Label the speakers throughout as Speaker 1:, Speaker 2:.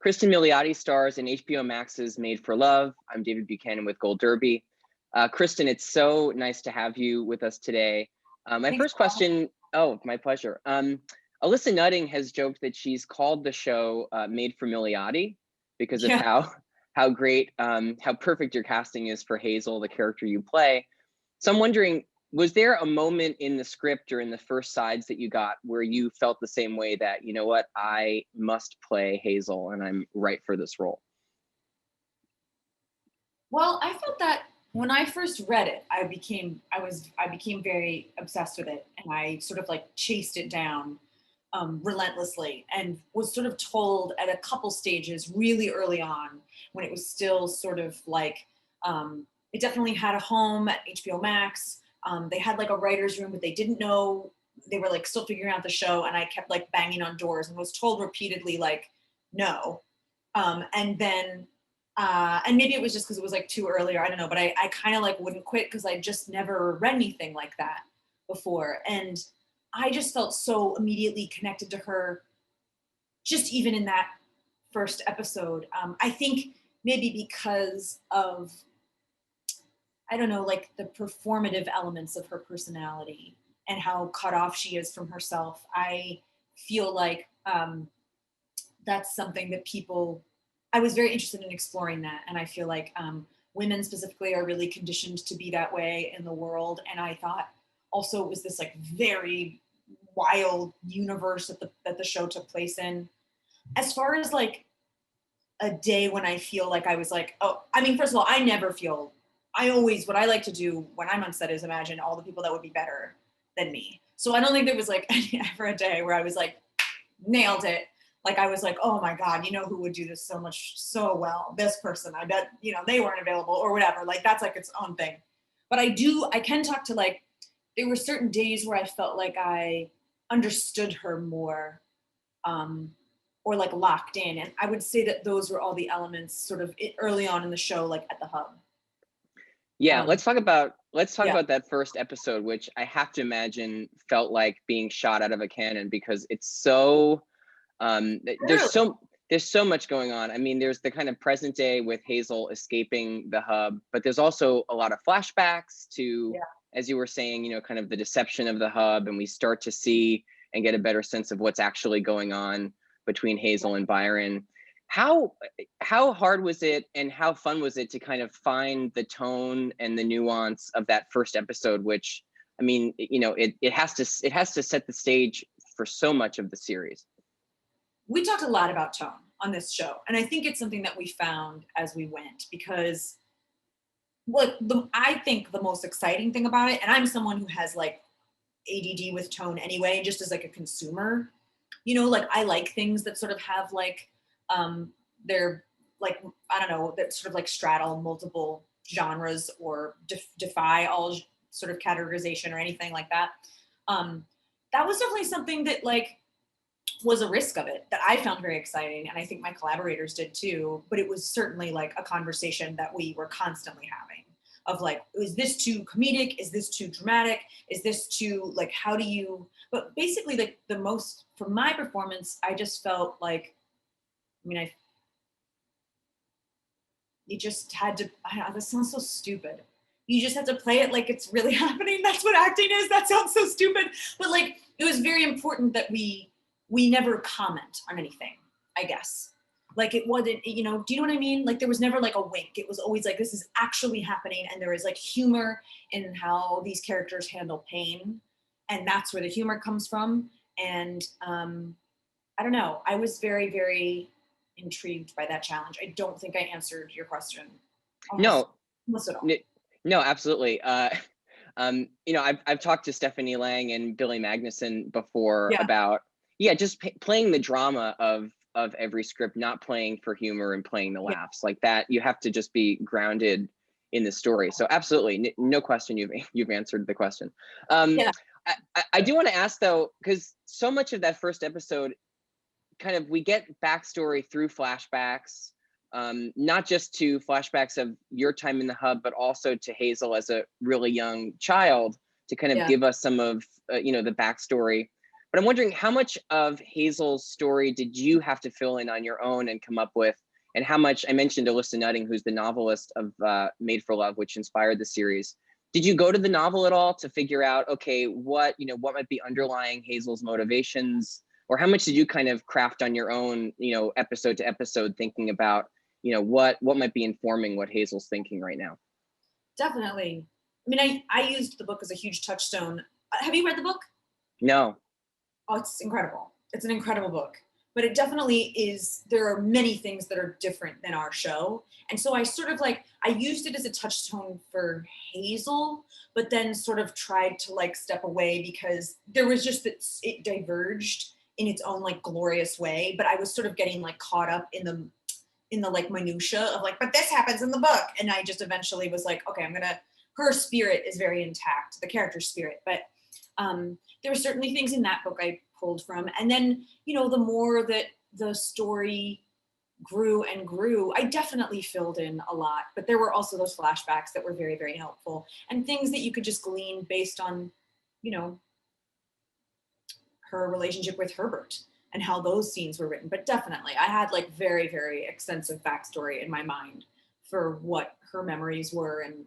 Speaker 1: Cristin Milioti stars in HBO Max's Made for Love. I'm David Buchanan with Gold Derby. Cristin, it's so nice to have you with us today. My
Speaker 2: Thanks,
Speaker 1: first question, my pleasure. Alyssa Nutting has joked that she's called the show Made for Milioti because of how great, how perfect your casting is for Hazel, the character you play. So I'm wondering, was there a moment in the script or in the first sides that you got where you felt the same way that, you know what, I must play Hazel and I'm right for this role?
Speaker 2: Well, I felt that when I first read it, I became very obsessed with it, and I sort of like chased it down relentlessly, and was sort of told at a couple stages really early on when it was still sort of like it definitely had a home at HBO Max. They had like a writer's room, but they didn't know, they were like still figuring out the show, and I kept like banging on doors and was told repeatedly like no. And then and maybe it was just because it was like too early, or I don't know, but I kind of like wouldn't quit because I just never read anything like that before. And I just felt so immediately connected to her, just even in that first episode. I think maybe because of, I don't know, like the performative elements of her personality and how cut off she is from herself. I feel like that's something that I was very interested in exploring that. And I feel like women specifically are really conditioned to be that way in the world. And I thought also it was this like very wild universe that the show took place in. As far as like a day when I feel like I was like, oh, I mean, first of all, what I like to do when I'm on set is imagine all the people that would be better than me. So I don't think there was like ever a day where I was like, nailed it. Like I was like, oh my God, you know who would do this so well? This person, I bet, you know, they weren't available or whatever. Like that's like its own thing. But I can talk to like, there were certain days where I felt like I understood her more or like locked in. And I would say that those were all the elements sort of early on in the show, like at the hub.
Speaker 1: Yeah, let's talk about that first episode, which I have to imagine felt like being shot out of a cannon because it's so there's so much going on. I mean, there's the kind of present day with Hazel escaping the hub, but there's also a lot of flashbacks to, as you were saying, you know, kind of the deception of the hub, and we start to see and get a better sense of what's actually going on between Hazel and Byron. How hard was it and how fun was it to kind of find the tone and the nuance of that first episode, which, I mean, you know, it has to set the stage for so much of the series.
Speaker 2: We talked a lot about tone on this show, and I think it's something that we found as we went, because I think the most exciting thing about it, and I'm someone who has like ADD with tone anyway, just as like a consumer, you know, like I like things that sort of have like they're like, I don't know, that sort of like straddle multiple genres or defy all sort of categorization or anything like that. That was definitely something that like was a risk of it that I found very exciting, and I think my collaborators did too. But it was certainly like a conversation that we were constantly having of like, is this too comedic? Is this too dramatic? Is this too like, how do you, but basically like the most, for my performance, I just felt like, I mean, you just had to, this sounds so stupid. You just have to play it like it's really happening. That's what acting is. That sounds so stupid. But like, it was very important that we never comment on anything, I guess. Like it wasn't, you know, do you know what I mean? Like there was never like a wink. It was always like, this is actually happening. And there is like humor in how these characters handle pain. And that's where the humor comes from. And I don't know, I was very, very intrigued by that challenge. I don't think I answered your question. Almost at all.
Speaker 1: No, absolutely. You know, I've talked to Stephanie Lang and Billy Magnussen before about, just playing the drama of every script, not playing for humor and playing the laughs like that. You have to just be grounded in the story. So absolutely, no question, you've answered the question. I do want to ask though, because so much of that first episode, kind of, we get backstory through flashbacks, not just to flashbacks of your time in the hub, but also to Hazel as a really young child to kind of give us some of, you know, the backstory. But I'm wondering how much of Hazel's story did you have to fill in on your own and come up with, and how much, I mentioned Alyssa Nutting, who's the novelist of Made for Love, which inspired the series. Did you go to the novel at all to figure out, okay, what might be underlying Hazel's motivations? Or how much did you kind of craft on your own, episode to episode, thinking about, what might be informing what Hazel's thinking right now?
Speaker 2: Definitely. I mean, I used the book as a huge touchstone. Have you read the book?
Speaker 1: No.
Speaker 2: Oh, it's incredible. It's an incredible book. But it definitely is, there are many things that are different than our show. And so I sort of I used it as a touchstone for Hazel, but then sort of tried to step away because there was just that it diverged in its own glorious way. But I was sort of getting caught up in the minutia of but this happens in the book. And I just eventually was okay, her spirit is very intact, the character spirit. But there were certainly things in that book I pulled from. And then, the more that the story grew and grew, I definitely filled in a lot. But there were also those flashbacks that were very, very helpful, and things that you could just glean based on, her relationship with Herbert and how those scenes were written. But definitely, I had very, very extensive backstory in my mind for what her memories were, and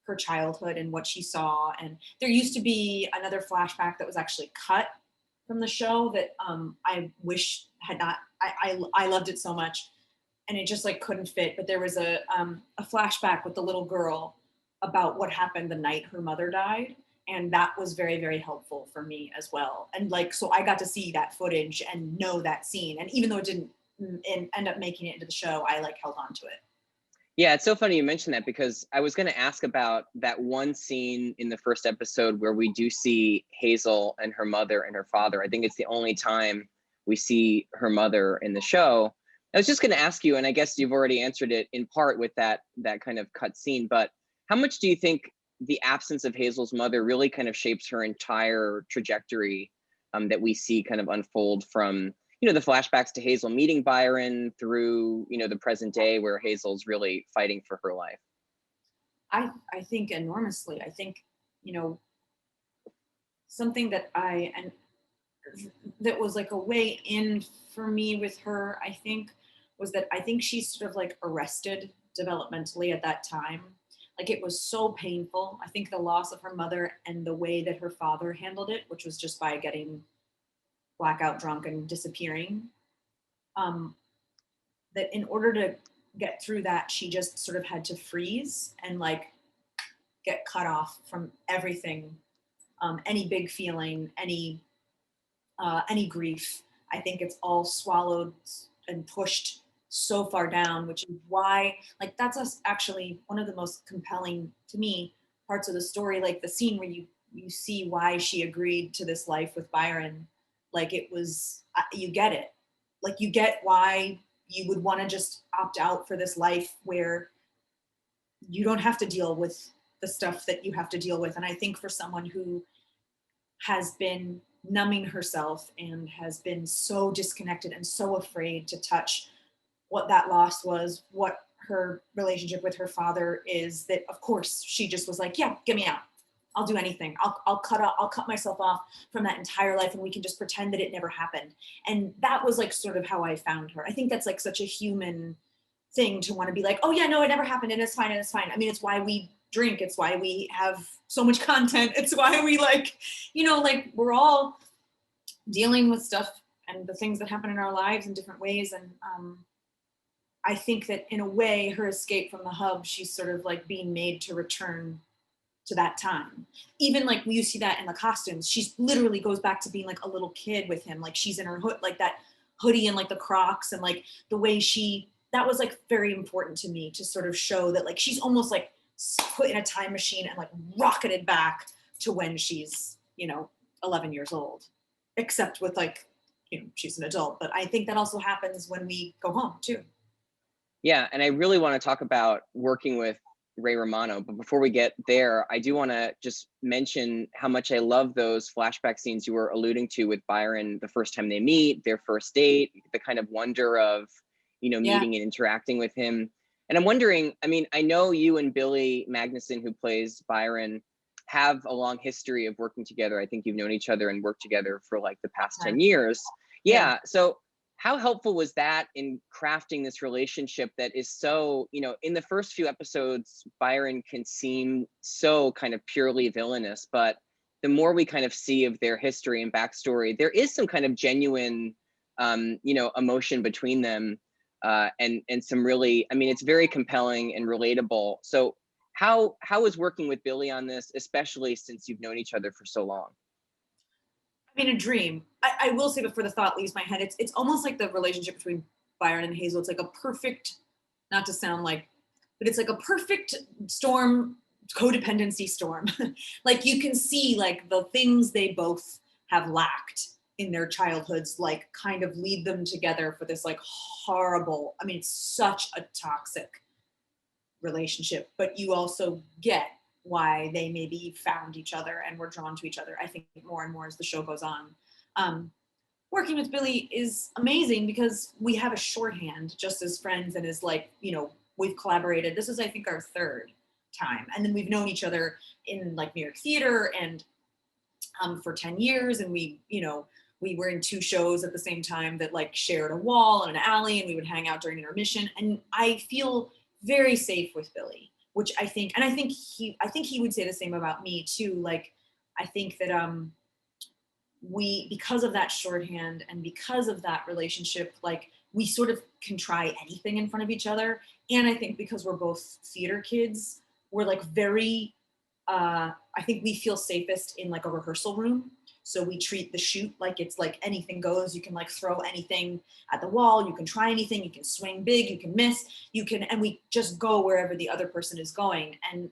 Speaker 2: her childhood and what she saw. And there used to be another flashback that was actually cut from the show that I wish had not. I loved it so much, and it just couldn't fit. But there was a flashback with the little girl about what happened the night her mother died, and that was very, very helpful for me as well. And so I got to see that footage and know that scene, and even though it didn't end up making it into the show, I held on to it.
Speaker 1: Yeah, it's so funny you mentioned that, because I was going to ask about that one scene in the first episode where we do see Hazel and her mother and her father. I think it's the only time we see her mother in the show. I was just going to ask you, and I guess you've already answered it in part with that kind of cut scene, but how much do you think the absence of Hazel's mother really kind of shapes her entire trajectory that we see kind of unfold from the flashbacks to Hazel meeting Byron through, the present day where Hazel's really fighting for her life?
Speaker 2: I think enormously. I think, something that that was a way in for me with her, I think, was that I think she's sort of arrested developmentally at that time. It was so painful. I think the loss of her mother and the way that her father handled it, which was just by getting blackout drunk and disappearing, that in order to get through that, she just sort of had to freeze and get cut off from everything, any big feeling, any grief. I think it's all swallowed and pushed so far down, which is why that's actually one of the most compelling to me parts of the story, the scene where you see why she agreed to this life with Byron. It was, you get it. You get why you would want to just opt out for this life where you don't have to deal with the stuff that you have to deal with. And I think for someone who has been numbing herself and has been so disconnected and so afraid to touch what that loss was, what her relationship with her father is, that of course she just was yeah, get me out. I'll do anything. I'll cut myself off from that entire life, and we can just pretend that it never happened. And that was sort of how I found her. I think that's such a human thing to want to be oh yeah, no, it never happened, and it's fine, and it's fine. I mean, it's why we drink. It's why we have so much content. It's why we we're all dealing with stuff and the things that happen in our lives in different ways. And I think that in a way, her escape from the hub, she's sort of being made to return to that time. Even you see that in the costumes, she's literally goes back to being a little kid with him. She's in her hood, that hoodie and the Crocs, and the way that was very important to me, to sort of show that she's almost put in a time machine and rocketed back to when she's 11 years old, except with she's an adult. But I think that also happens when we go home too.
Speaker 1: Yeah, and I really want to talk about working with Ray Romano, but before we get there, I do want to just mention how much I love those flashback scenes you were alluding to with Byron, the first time they meet, their first date, the kind of wonder of, meeting and interacting with him. And I'm wondering, I mean, I know you and Billy Magnussen, who plays Byron, have a long history of working together. I think you've known each other and worked together for like the past 10
Speaker 2: Okay.
Speaker 1: years.
Speaker 2: Yeah.
Speaker 1: Yeah. So how helpful was that in crafting this relationship that is so, in the first few episodes, Byron can seem so kind of purely villainous, but the more we kind of see of their history and backstory, there is some kind of genuine, emotion between them, and some really, I mean, it's very compelling and relatable. So how is working with Billy on this, especially since you've known each other for so long?
Speaker 2: I mean, a dream. I will say before the thought leaves my head, it's almost like the relationship between Byron and Hazel. It's like a perfect, not to sound like, but it's like a perfect storm, codependency storm. Like you can see like the things they both have lacked in their childhoods, like kind of lead them together for this like horrible, I mean, it's such a toxic relationship, but you also get why they maybe found each other and were drawn to each other. I think more and more as the show goes on. Working with Billy is amazing because we have a shorthand just as friends and as like, we've collaborated. This is, I think, our third time. And then we've known each other in like New York theater and for 10 years. And we were in two shows at the same time that like shared a wall and an alley and we would hang out during intermission. And I feel very safe with Billy, which I think he would say the same about me too. Like, I think that we, because of that shorthand and because of that relationship, like we sort of can try anything in front of each other. And I think because we're both theater kids, we're like very, I think we feel safest in like a rehearsal room. So we treat the shoot like it's like anything goes. You can like throw anything at the wall. You can try anything. You can swing big. You can miss. And we just go wherever the other person is going. And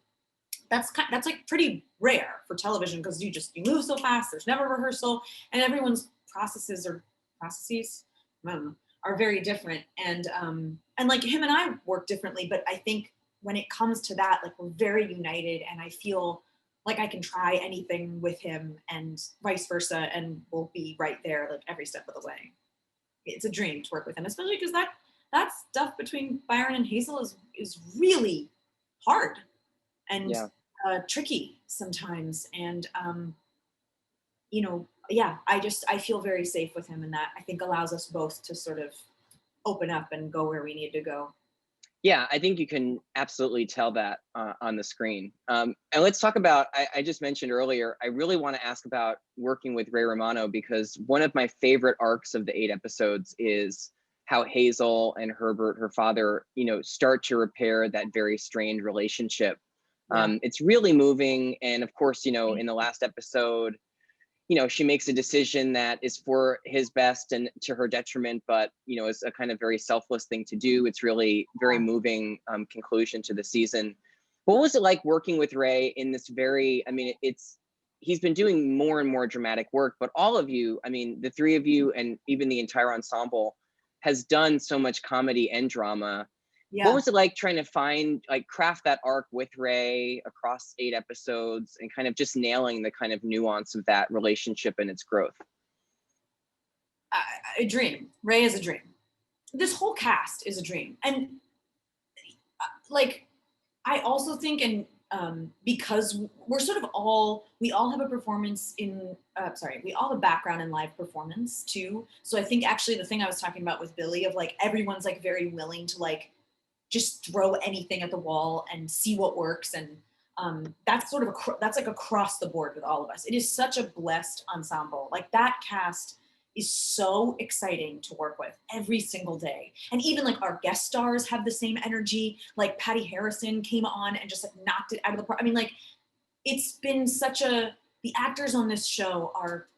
Speaker 2: that's like pretty rare for television because you move so fast. There's never rehearsal, and everyone's processes I don't know, are very different. And like him and I work differently, but I think when it comes to that, like we're very united, and I feel like I can try anything with him and vice versa, and we'll be right there like every step of the way. It's a dream to work with him, especially because that stuff between Byron and Hazel is really hard and
Speaker 1: Yeah.
Speaker 2: tricky sometimes. And yeah, I feel very safe with him, and that I think allows us both to sort of open up and go where we need to go.
Speaker 1: Yeah, I think you can absolutely tell that on the screen. And let's talk about, I just mentioned earlier, I really want to ask about working with Ray Romano, because one of my favorite arcs of the 8 episodes is how Hazel and Herbert, her father, start to repair that very strained relationship.
Speaker 2: Yeah.
Speaker 1: It's really moving. And of course, in the last episode, she makes a decision that is for his best and to her detriment, but, it's a kind of very selfless thing to do. It's really very moving conclusion to the season. What was it like working with Ray in this very, I mean, he's been doing more and more dramatic work, but all of you, I mean, the three of you and even the entire ensemble has done so much comedy and drama. What
Speaker 2: Yeah.
Speaker 1: was it like trying to craft that arc with Ray across 8 episodes and kind of just nailing the kind of nuance of that relationship and its growth?
Speaker 2: A dream. Ray is a dream. This whole cast is a dream. And like, I also think, and because we're sort of we all have a performance in, we all have a background in live performance too. So I think actually the thing I was talking about with Billy of like, everyone's like very willing to like, just throw anything at the wall and see what works. And that's sort of that's like across the board with all of us. It is such a blessed ensemble. Like that cast is so exciting to work with every single day. And even like our guest stars have the same energy. Like Patty Harrison came on and just like knocked it out of the park. I mean, like it's been the actors on this show are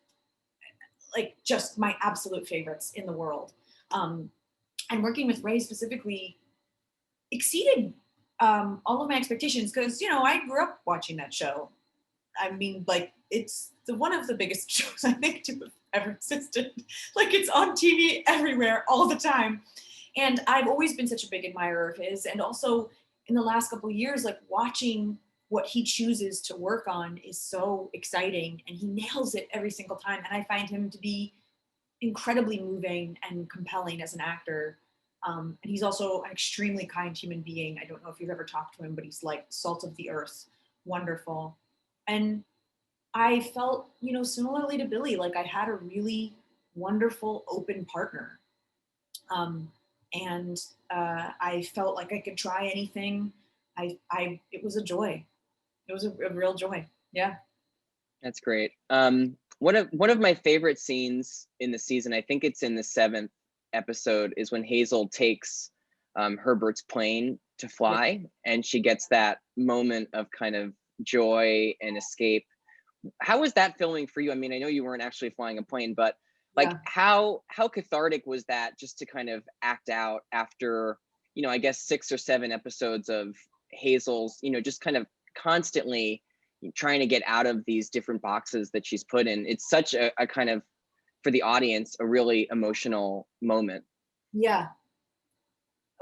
Speaker 2: like just my absolute favorites in the world. And working with Ray specifically exceeded all of my expectations because I grew up watching that show. I mean, like it's one of the biggest shows I think to have ever existed. Like it's on TV everywhere all the time, and I've always been such a big admirer of his. And also in the last couple of years, like watching what he chooses to work on is so exciting, and he nails it every single time. And I find him to be incredibly moving and compelling as an actor. And he's also an extremely kind human being. I don't know if you've ever talked to him, but he's like salt of the earth, wonderful. And I felt, you know, similarly to Billy, like I had a really wonderful, open partner. Um, and I felt like I could try anything. It was a joy. It was a real joy. Yeah.
Speaker 1: That's great. One of my favorite scenes in the season, I think it's in the 7th episode, is when Hazel takes Herbert's plane to
Speaker 2: Yeah.
Speaker 1: fly, and she gets that moment of kind of joy and escape. How was that filming for you? I mean, I know you weren't actually flying a plane, but like
Speaker 2: Yeah.
Speaker 1: how cathartic was that just to kind of act out after, I guess 6 or 7 episodes of Hazel's, just kind of constantly trying to get out of these different boxes that she's put in. It's such a kind of, for the audience, a really emotional moment.
Speaker 2: Yeah.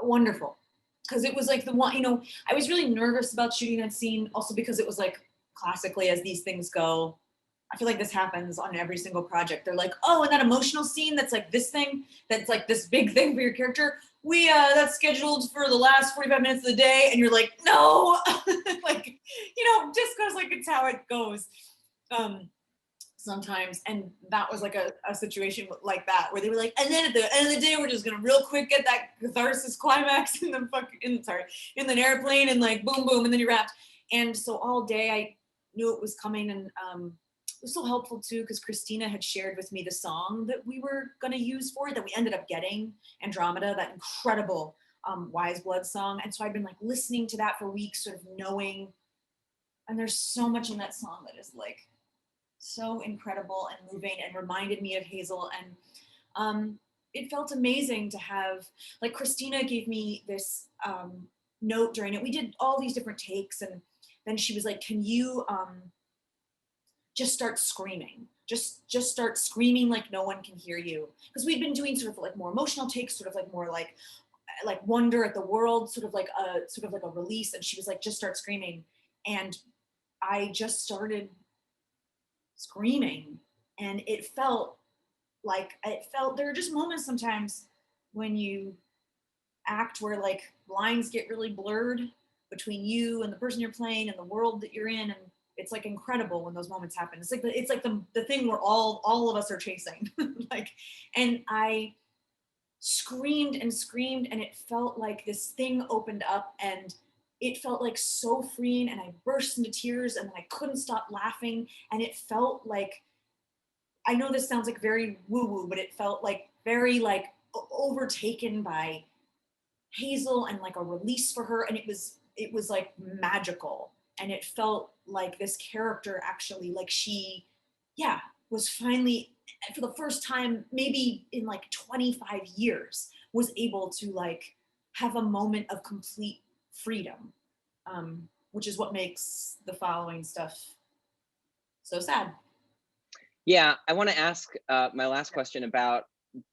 Speaker 2: Wonderful. Because it was like the one, you know, I was really nervous about shooting that scene also because it was like classically as these things go. I feel like this happens on every single project. They're like, oh, and that emotional scene that's like this thing, that's like this big thing for your character. That's scheduled for the last 45 minutes of the day. And you're like, no, like, you know, just because like it's how it goes. Sometimes, and that was like a situation like that where they were like, and then at the end of the day we're just gonna real quick get that catharsis climax in the in an airplane, and like boom boom, and then you're wrapped. And so all day I knew it was coming, and it was so helpful too because Christina had shared with me the song that we were going to use for it, that we ended up getting, Andromeda, that incredible Wise Blood song. And so I've been like listening to that for weeks, sort of knowing, and there's so much in that song that is like so incredible and moving and reminded me of Hazel. And it felt amazing to have, like, Christina gave me this note during it. We did all these different takes, and then she was like, can you just start screaming? Just start screaming like no one can hear you. Because we'd been doing sort of like more emotional takes, sort of like more like wonder at the world, sort of like a release. And she was like, just start screaming. And I just started screaming, and it felt there are just moments sometimes when you act where like lines get really blurred between you and the person you're playing and the world that you're in, and it's like incredible when those moments happen. It's like the thing where all of us are chasing like, and I screamed and screamed, and it felt like this thing opened up, and it felt like so freeing, and I burst into tears, and I couldn't stop laughing. And it felt like, I know this sounds like very woo woo, but it felt like very like overtaken by Hazel and like a release for her. And it was like magical. And it felt like this character actually, like she, yeah, was finally, for the first time, maybe in like 25 years, was able to like have a moment of complete freedom, which is what makes the following stuff so sad.
Speaker 1: Yeah, I want to ask my last question about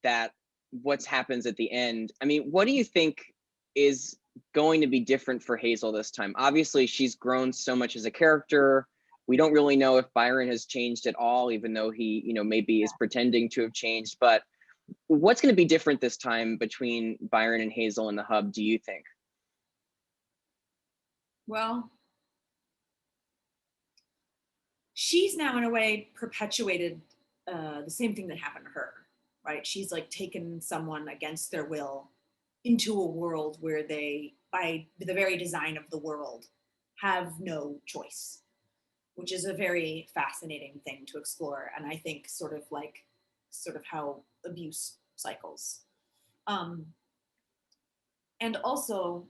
Speaker 1: that. What happens at the end? I mean, what do you think is going to be different for Hazel this time? Obviously, she's grown so much as a character. We don't really know if Byron has changed at all, even though he, maybe is pretending to have changed. But what's going to be different this time between Byron and Hazel in the hub, do you think?
Speaker 2: Well, she's now in a way perpetuated the same thing that happened to her, right? She's like taken someone against their will into a world where they, by the very design of the world, have no choice, which is a very fascinating thing to explore. And I think sort of how abuse cycles. Um, and also,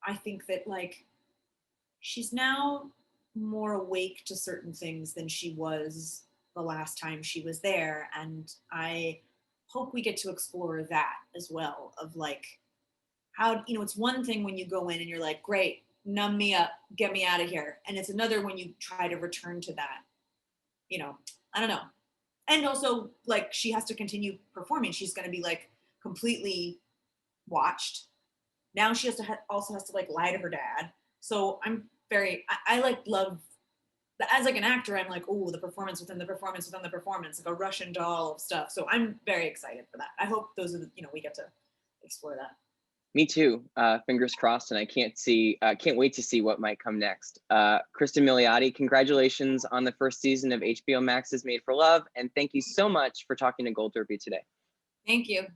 Speaker 2: I think that like she's now more awake to certain things than she was the last time she was there. And I hope we get to explore that as well, of like how, it's one thing when you go in and you're like, great, numb me up, get me out of here. And it's another when you try to return to that, I don't know. And also like she has to continue performing. She's going to be like completely watched. Now she also has to like lie to her dad. So I'm I like love, as like an actor, I'm like, oh, the performance within the performance within the performance, like a Russian doll of stuff. So I'm very excited for that. I hope those are we get to explore that.
Speaker 1: Me too. Fingers crossed, and I can't wait to see what might come next. Cristin Milioti, congratulations on the first season of HBO Max's Made for Love, and thank you so much for talking to Gold Derby today.
Speaker 2: Thank you.